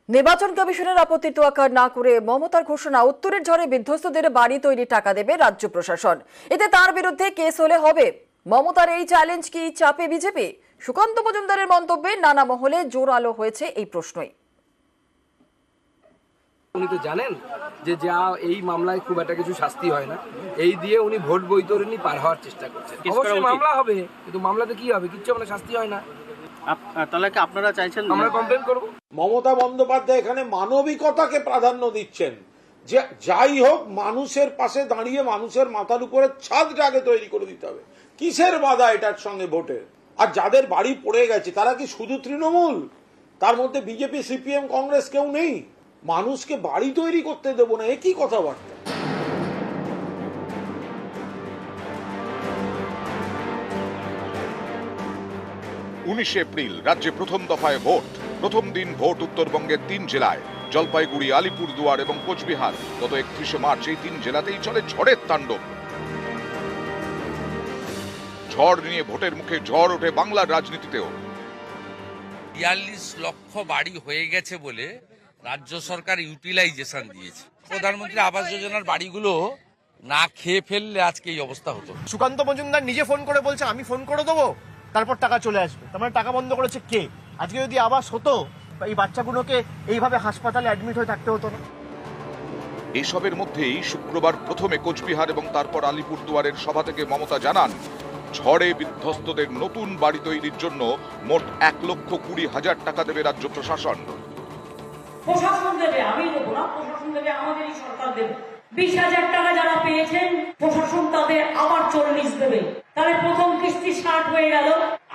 নির্বাচন কমিশনের আপত্তি তোয়াক্কা না করে মমতার ঘোষণা, উত্তরের ঝড়ে বিধ্বস্তদের বাড়ি তৈরি টাকা দেবে রাজ্য প্রশাসন। এতে তার বিরুদ্ধে কেস হলে হবে। মমতার এই চ্যালেঞ্জ কি চাপে বিজেপি? সুকান্ত মজুমদারের মন্তব্যে নানা মহলে জোরালো হয়েছে এই প্রশ্নই। উনি তো জানেন যে যা এই মামলায় খুব একটা কিছু শাস্তি হয় না, এই দিয়ে উনি ভোট বৈতরণী পার হওয়ার চেষ্টা করছেন। অবশ্যই মামলা হবে, কিন্তু মামলাতে কি হবে? কিচ্ছু মানে শাস্তি হয় না। তাহলে কি আপনারা চাইছেন আমরা কমপ্লেন করব? মমতা বন্দ্যোপাধ্যায় এখানে মানবিকতাকে প্রাধান্য দিচ্ছেন, যে যাই হোক মানুষের পাশে দাঁড়িয়ে মানুষের মাথার উপরে ছাদটা আগে তৈরি করে দিতে হবে। কিসের বাধা এটার সঙ্গে ভোটের? আর যাদের বাড়ি পড়ে গেছে তারা কি শুধু তৃণমূল? তার মধ্যে বিজেপি, সিপিএম, কংগ্রেস কেউ নেই? মানুষকে বাড়ি তৈরি করতে দেবো না, একই কথাবার্তা। 19 এপ্রিল রাজ্যে প্রথম দফায় ভোট। প্রথম দিন ভোট উত্তরবঙ্গের 3 জেলায়, জলপাইগুড়ি, আলিপুরদুয়ার এবং কোচবিহার। গত 31 মার্চ এই 3 জেলাতেই চলে ঝড়ের তাণ্ডব। ঝড় নিয়ে ভোটের মুখে ঝড় ওঠে বাংলার রাজনীতিতেও। 42 লক্ষ বাড়ি হয়ে গেছে বলে রাজ্য সরকার ইউটিলাইজেশন দিয়েছে। প্রধানমন্ত্রী আবাস যোজনার বাড়িগুলো না খেয়ে ফেললে আজকে এই অবস্থা হতো। সুকান্ত মজুমদার নিজে ফোন করে বলছে আমি ফোন করে দেবো, তারপর টাকা চলে আসবে। তার মানে টাকা বন্ধ করেছে কে? আজকে যদি আবাস হতো, এই বাচ্চাগুলোকে এইভাবে হাসপাতালে অ্যাডমিট হয়ে থাকতে হতো না। এইসবের মধ্যেই শুক্রবার প্রথমে কোচবিহার এবং তারপর আলিপুরদুয়ারের সভা থেকে মমতা জানান, ঝড়ে বিধ্বস্তদের নতুন বাড়ি তৈরির জন্য মোট 1,20,000 টাকা দেবে রাজ্য প্রশাসন। প্রশাসন দেবে, আমি দেবো না, প্রশাসন দেবে, আমাদেরই সরকার দেবে। 20,000 টাকা যারা পেয়েছেন প্রশাসন তাদের আবার 40 দেবে। তাহলে প্রথম কিস্তি 60 হয়ে গেল,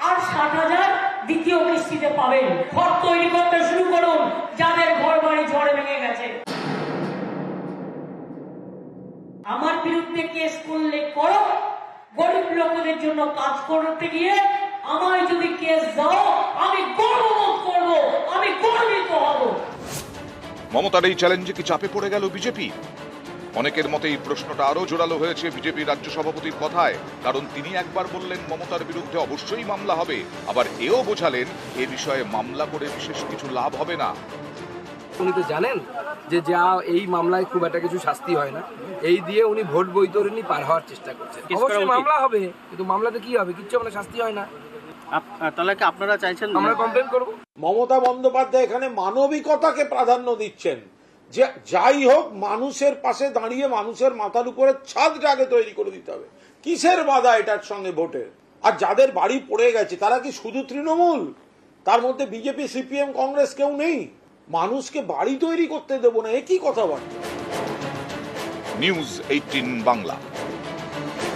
আর 60,000 দ্বিতীয় কিস্তিতে পাবেন। ঘর তৈরি করতে শুরু করুন যাদের ঘর বাড়ি ঝড়ে ভেঙে গেছে। আমার বিরুদ্ধে কেস করলে করো, গরিব লোকদের জন্য কাজ করতে গিয়ে আমায় যদি কেস দাও আমি গর্ববোধ করবো, আমি গর্বিত হব। মমতার এই চ্যালেঞ্জে কি চাপে পড়ে গেল বিজেপি? অনেকের মতে এই প্রশ্নটা আরো জোরালো হয়েছে বিজেপি রাজ্য সভাপতির কথায়। কারণ তিনি একবার বললেন মমতার বিরুদ্ধে অবশ্যই মামলা হবে, আবার এও বোঝালেন এ বিষয়ে মামলা করে বিশেষ কিছু লাভ হবে না। উনি তো জানেন যে যা এই মামলায় খুব একটা কিছু শাস্তি হয় না, এই দিয়ে উনি ভোট বৈতরণী পার হওয়ার চেষ্টা করছেন। অবশ্যই মামলা হবে, কিন্তু মামলাতে কি হবে? কিচ্ছু মানে শাস্তি হয় না। তাহলে কি আপনারা চাইছেন আমরা কমপ্লেন করব? মমতা বন্দ্যোপাধ্যায় এখানে মানবিকতাকে প্রাধান্য দিচ্ছেন, যে যাই হোক মানুষের পাশে দাঁড়িয়ে মানুষের মাথার উপরে ছাদটা আগে তৈরি করে দিতে হবে। কিসের বাধা এটার সঙ্গে ভোটের? আর যাদের বাড়ি পড়ে গেছে তারা কি শুধু তৃণমূল? তার মধ্যে বিজেপি, সিপিএম, কংগ্রেস কেউ নেই? মানুষকে বাড়ি তৈরি করতে দেবো না, একই কথাবার্তা। নিউজ 18 বাংলা।